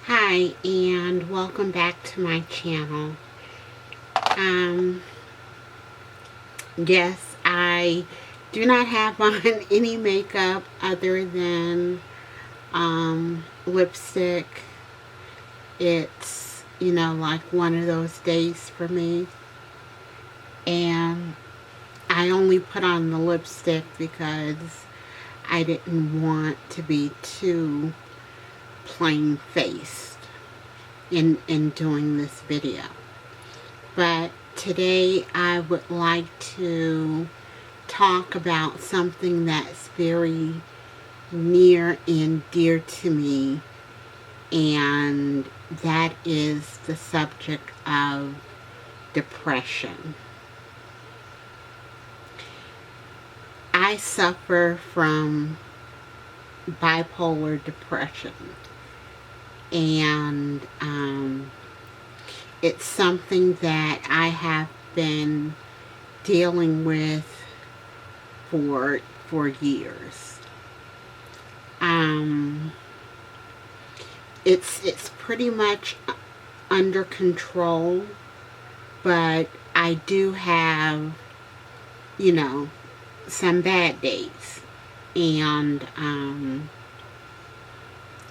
Hi, and welcome back to my channel. Um, yes, I do not have on any makeup other than lipstick. It's, like one of those days for me. And I only put on the lipstick because I didn't want to be too plain faced in doing this video. But today I would like to talk about something that's very near and dear to me, and that is the subject of depression. I suffer from bipolar depression, and it's something that I have been dealing with for years. Um, it's pretty much under control, but I do have, you know, some bad days, and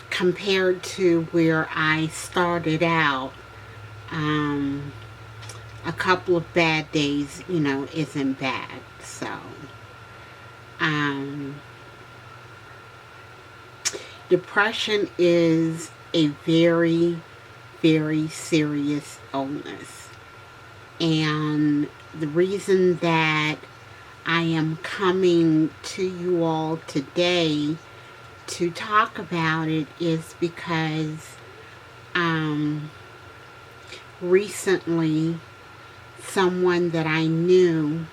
compared to where I started out, um, a couple of bad days, isn't bad. So, um, depression is a very, very serious illness. And the reason that I am coming to you all today to talk about it is because recently someone that I knew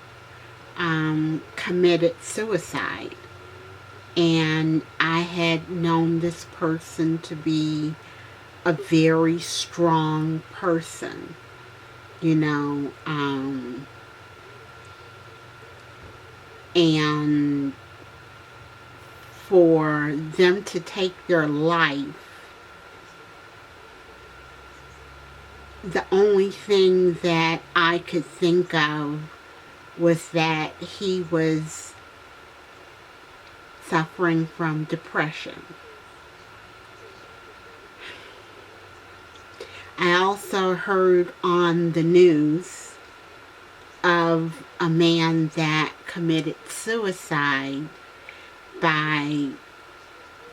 committed suicide. And I had known this person to be a very strong person, you know, and for them to take their life, the only thing that I could think of was that he was suffering from depression. I also heard on the news of a man that committed suicide by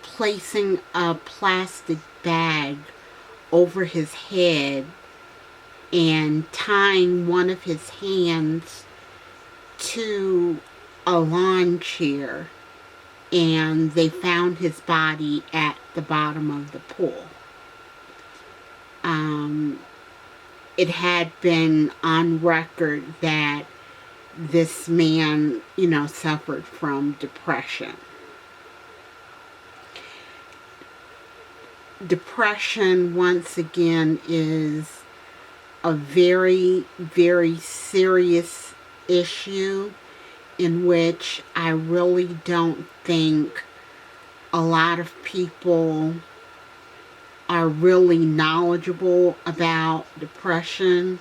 placing a plastic bag over his head and tying one of his hands to a lawn chair, and they found his body at the bottom of the pool. It had been on record that this man, suffered from depression. Depression, once again, is a very, very serious issue in which I really don't think a lot of people are really knowledgeable about depression,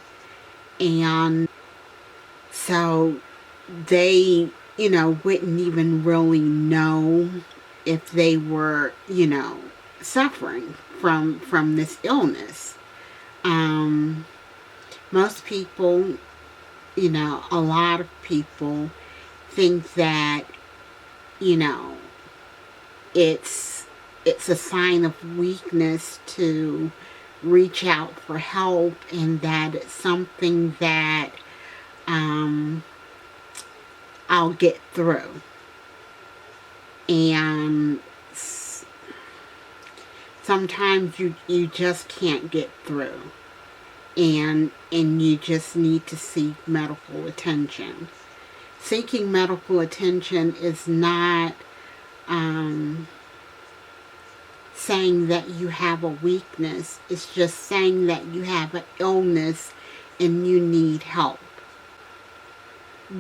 and so they, wouldn't even really know if they were, suffering from this illness. Most people, a lot of people think that, you know, it's it's a sign of weakness to reach out for help, and that it's something that um, I'll get through. And sometimes you just can't get through, and you just need to seek medical attention. Seeking medical attention is not saying that you have a weakness. It's just saying that you have an illness and you need help.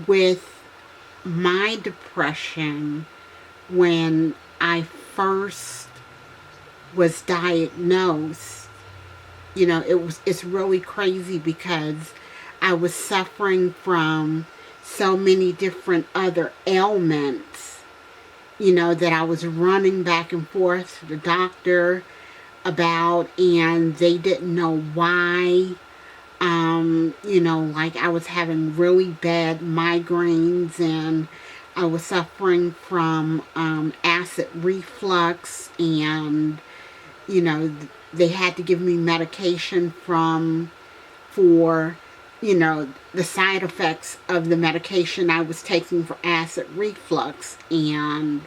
With my depression, when I first was diagnosed, it's really crazy because I was suffering from so many different other ailments, that I was running back and forth to the doctor about, and they didn't know why. Like I was having really bad migraines, and I was suffering from acid reflux, and you know they had to give me medication for the side effects of the medication I was taking for acid reflux, and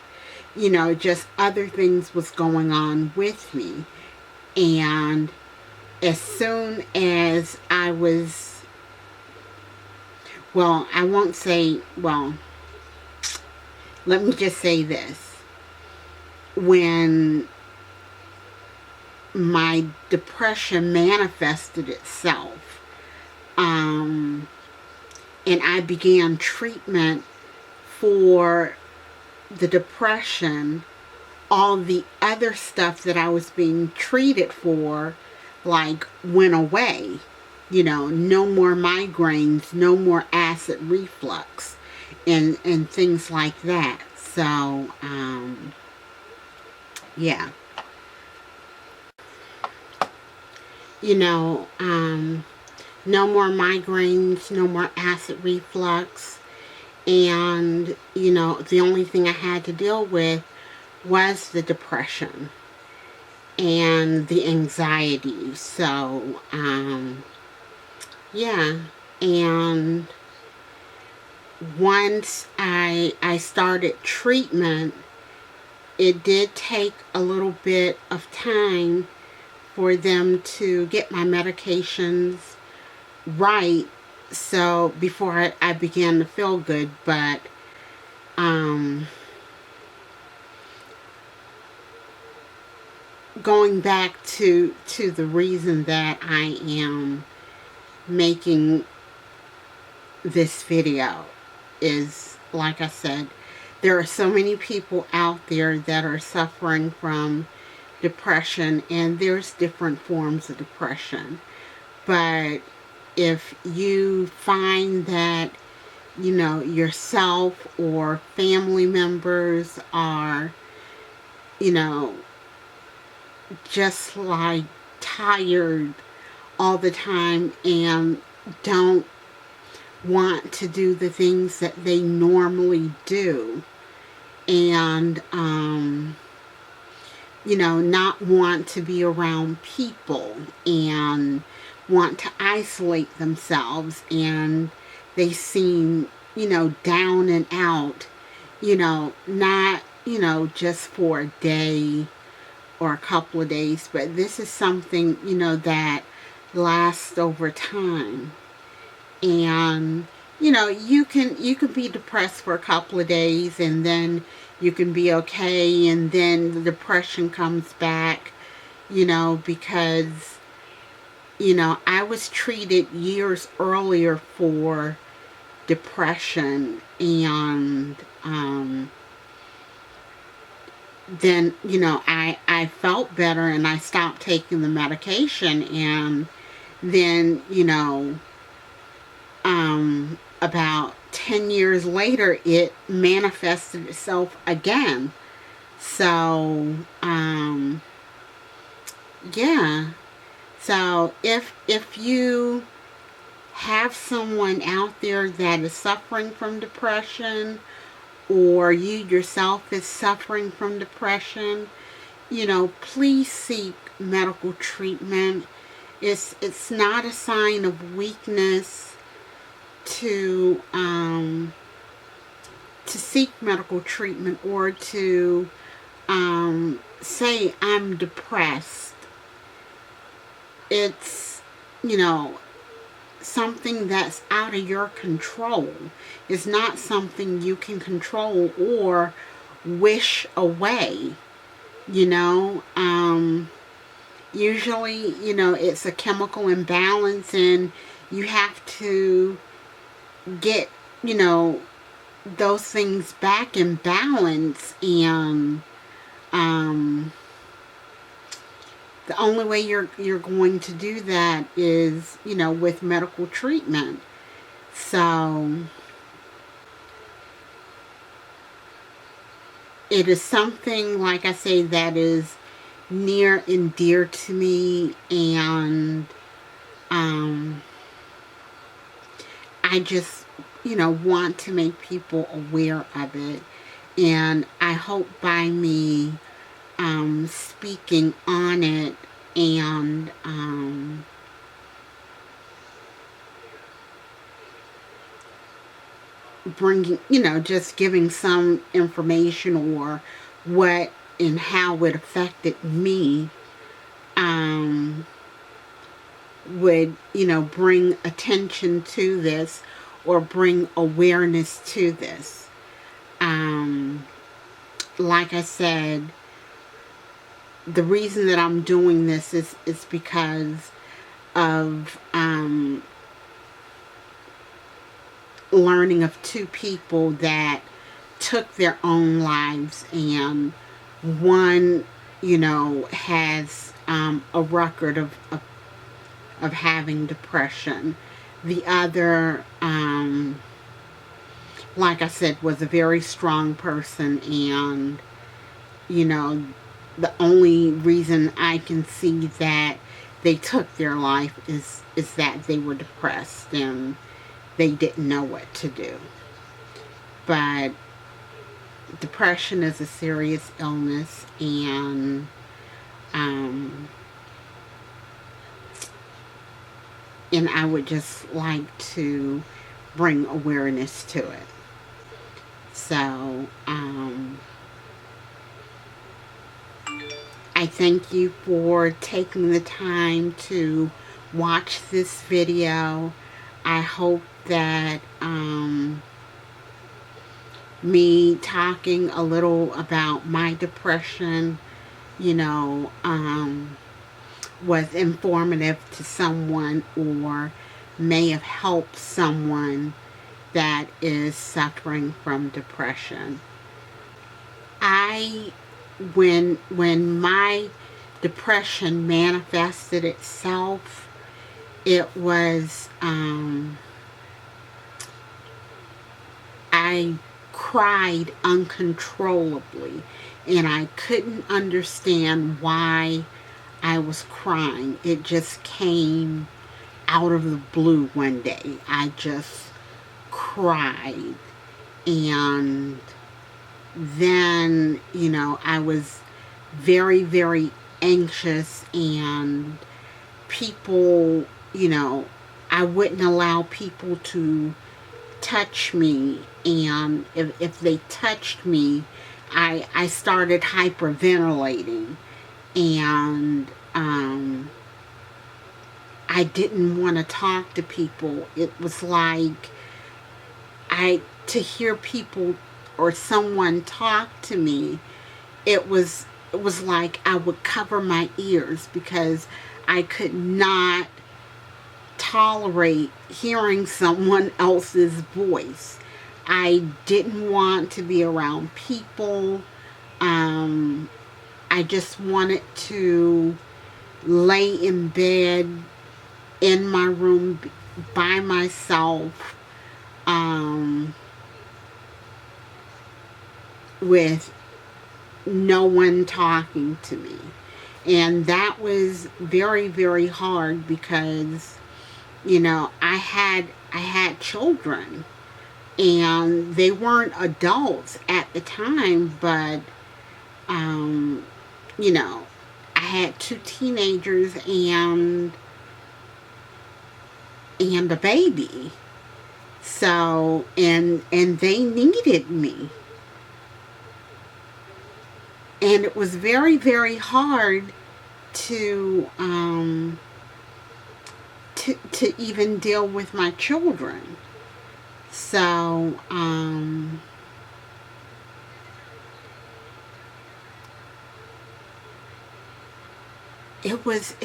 just other things was going on with me. And as soon as I was, well, I won't say, well, let me just say this. When my depression manifested itself, and I began treatment for the depression, all the other stuff that I was being treated for, like, went away. No more migraines, no more acid reflux, and things like that. So, yeah. No more migraines, no more acid reflux. And, the only thing I had to deal with was the depression and the anxiety. So, yeah. And once I started treatment, it did take a little bit of time for them to get my medications right, so before I began to feel good. But going back to the reason that I am making this video is, like I said, there are so many people out there that are suffering from depression, and there's different forms of depression. But if you find that yourself or family members are just like tired all the time and don't want to do the things that they normally do, and not want to be around people, and want to isolate themselves, and they seem down and out, not just for a day or a couple of days, but this is something that lasts over time. And you can be depressed for a couple of days, and then you can be okay, and then the depression comes back, because I was treated years earlier for depression, and then I felt better, and I stopped taking the medication, and then about 10 years later it manifested itself again. So yeah. So if you have someone out there that is suffering from depression, or you yourself is suffering from depression, please seek medical treatment. It's not a sign of weakness to seek medical treatment, or to say I'm depressed. It's something that's out of your control. It's not something you can control or wish away. Usually it's a chemical imbalance, and you have to get those things back in balance. And the only way you're going to do that is, you know, with medical treatment. So it is something, like I say, that is near and dear to me, and I just, you know, want to make people aware of it. And I hope by me speaking on it and bringing, you know, just giving some information or what and how it affected me would, you know, bring attention to this or bring awareness to this. Like I said, the reason that I'm doing this is because of learning of two people that took their own lives, and one, you know, has a record of having depression. The other, like I said, was a very strong person, and, you know, the only reason I can see that they took their life is that they were depressed and they didn't know what to do. But depression is a serious illness, and I would just like to bring awareness to it. So I thank you for taking the time to watch this video. I hope that me talking a little about my depression, you know, was informative to someone, or may have helped someone that is suffering from depression. When my depression manifested itself, it was, I cried uncontrollably, and I couldn't understand why I was crying. It just came out of the blue one day. I just cried, and then, you know, I was very, very anxious, and people, you know, I wouldn't allow people to touch me, and if they touched me, I started hyperventilating, and I didn't want to talk to people. It was like to hear people or someone talk to me, it was like I would cover my ears, because I could not tolerate hearing someone else's voice. I didn't want to be around people. I just wanted to lay in bed in my room by myself, with no one talking to me. And that was very, very hard, because, you know, I had children, and they weren't adults at the time, but you know, I had two teenagers and a baby. So, and they needed me. And it was very, very hard to even deal with my children. So it was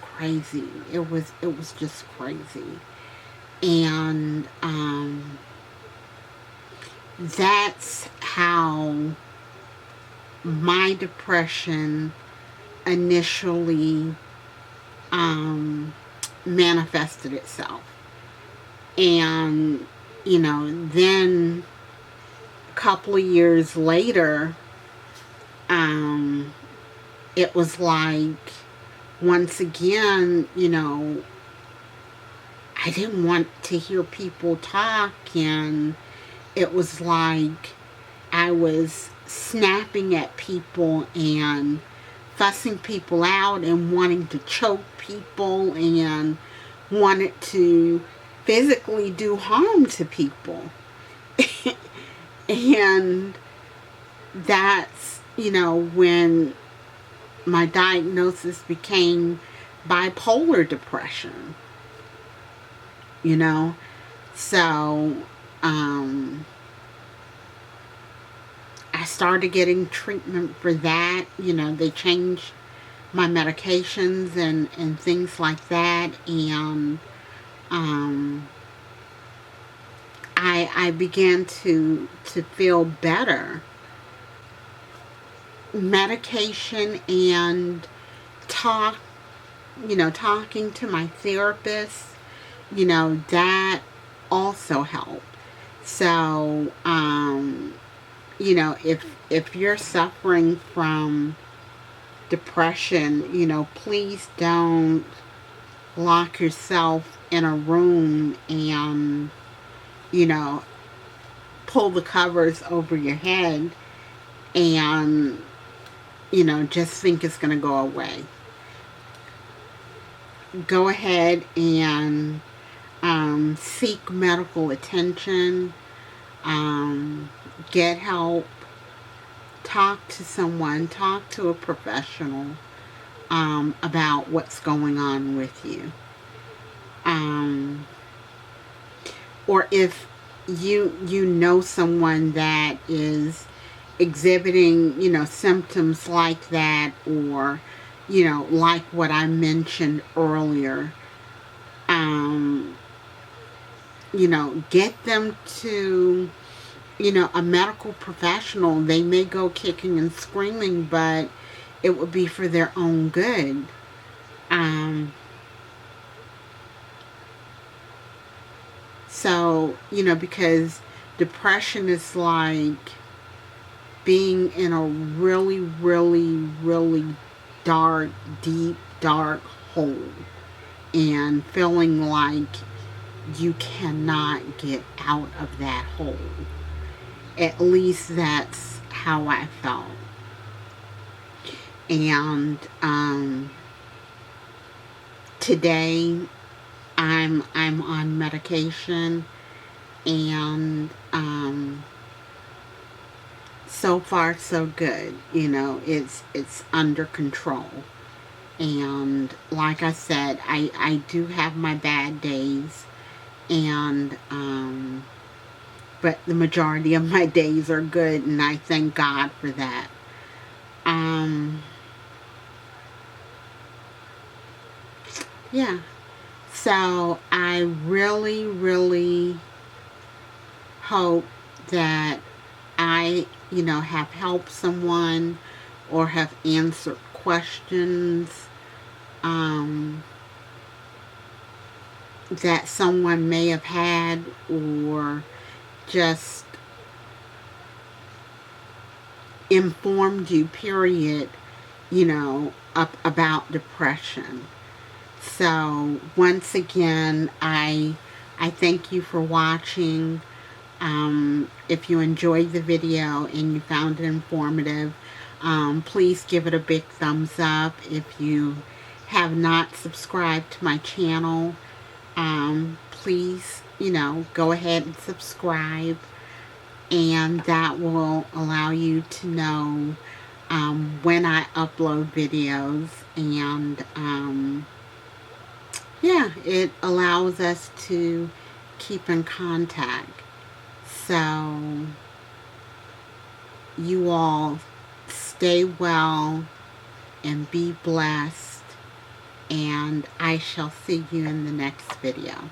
crazy. It was just crazy. And that's how my depression initially manifested itself. And, then a couple of years later, it was like, once again, I didn't want to hear people talk, and it was like I was snapping at people and fussing people out and wanting to choke people and wanted to physically do harm to people. And that's, when my diagnosis became bipolar depression. So I started getting treatment for that. They changed my medications and things like that. And I began to feel better. Medication and talking to my therapist, that also helped. So, if you're suffering from depression, please don't lock yourself in a room and, pull the covers over your head and, just think it's going to go away. Go ahead and seek medical attention, get help, talk to someone, talk to a professional about what's going on with you. Or if you know someone that is exhibiting, symptoms like that, or, like what I mentioned earlier, get them to, a medical professional. They may go kicking and screaming, but it would be for their own good. So, because depression is like being in a really, really, really dark, deep, dark hole and feeling like you cannot get out of that hole. At least that's how I felt. And today I'm on medication, and so far so good. It's under control. And like I said, I do have my bad days, and but the majority of my days are good, and I thank God for that. Yeah. So I really, really hope that I, have helped someone or have answered questions that someone may have had, or just informed you, period, about depression. So once again, I thank you for watching. If you enjoyed the video and you found it informative, please give it a big thumbs up. If you have not subscribed to my channel, please, go ahead and subscribe, and that will allow you to know when I upload videos. And yeah, it allows us to keep in contact. So you all stay well and be blessed, and I shall see you in the next video.